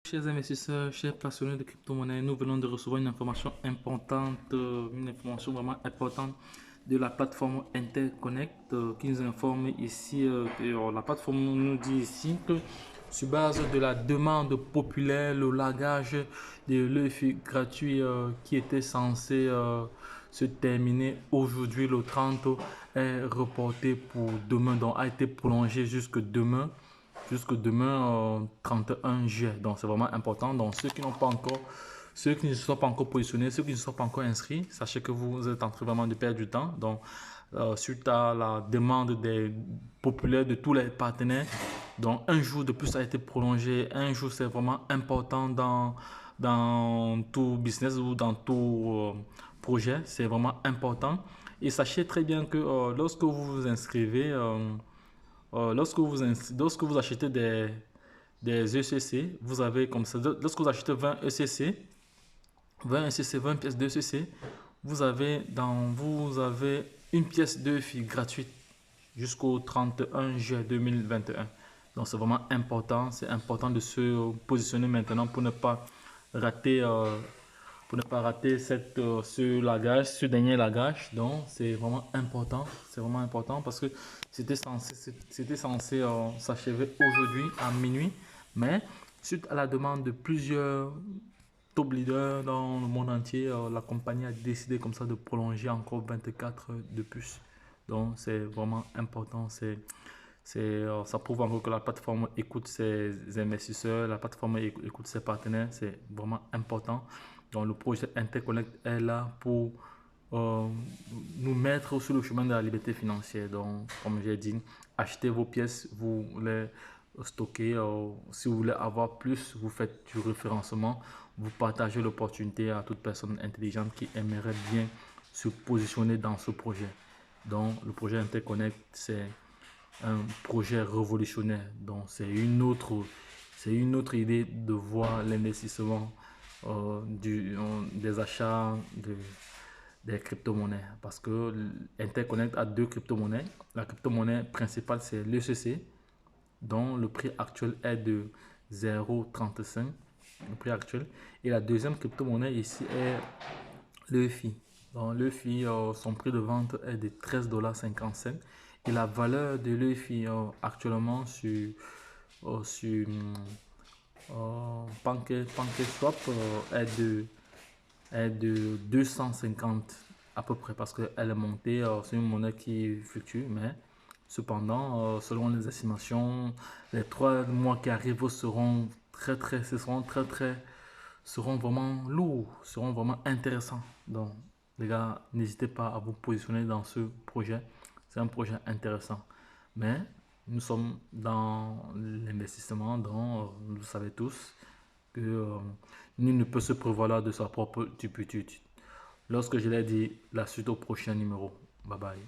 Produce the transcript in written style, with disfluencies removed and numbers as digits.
Chers investisseurs, chers passionnés de crypto-monnaie, nous venons de recevoir une information importante, une information vraiment importante de la plateforme Interconnect qui nous informe ici, la plateforme nous dit ici que sur base de la demande populaire, le lagage de l'EFI gratuit qui était censé se terminer aujourd'hui le 30 est reporté pour demain, donc a été prolongé jusque demain 31 juillet. Donc c'est vraiment important. Donc ceux qui ne se sont pas encore positionnés, ceux qui ne se sont pas encore inscrits, sachez que vous êtes en train vraiment de perdre du temps. Donc suite à la demande des populaires de tous les partenaires, donc un jour de plus a été prolongé. Un jour c'est vraiment important dans tout business ou dans tout projet. C'est vraiment important. Et sachez très bien que lorsque vous vous inscrivez, lorsque vous achetez des ECC, vous avez comme ça, lorsque vous achetez 20 ECC, 20 ECC, 20 pièces d'ECC, vous avez une pièce d'EFI gratuite jusqu'au 31 juillet 2021. Donc c'est vraiment important, c'est important de se positionner maintenant pour ne pas rater ce dernier lagage. Donc c'est vraiment important parce que c'était censé s'achever aujourd'hui à minuit, mais suite à la demande de plusieurs top leaders dans le monde entier, la compagnie a décidé comme ça de prolonger encore 24 heures de plus. Donc c'est vraiment important, ça prouve encore que la plateforme écoute ses investisseurs, la plateforme écoute ses partenaires, c'est vraiment important. Donc le projet Interconnect est là pour euh, nous mettre sur le chemin de la liberté financière. Donc comme j'ai dit, achetez vos pièces, vous les stockez. Si vous voulez avoir plus, vous faites du référencement, vous partagez l'opportunité à toute personne intelligente qui aimerait bien se positionner dans ce projet. Donc le projet Interconnect, c'est un projet révolutionnaire. Donc, c'est une autre idée de voir l'investissement des achats des crypto-monnaies. Parce que Interconnect a deux crypto-monnaies. La crypto-monnaie principale, c'est l'ECC, dont le prix actuel est de 0,35. Le prix actuel. Et la deuxième crypto-monnaie ici est l'EFI. Donc, l'EFI, son prix de vente est de 13,57 $ et la valeur de l'EFI actuellement sur PancakeSwap est de 250 à peu près parce qu'elle est montée. C'est une monnaie qui fluctue, mais cependant, selon les estimations, les 3 mois qui arrivent seront vraiment lourds, seront vraiment intéressants. Donc, les gars, n'hésitez pas à vous positionner dans ce projet. C'est un projet intéressant. Mais nous sommes dans l'investissement, donc vous savez tous que nul ne peut se prévaloir de sa propre turpitude. Lorsque je l'ai dit, la suite au prochain numéro. Bye bye.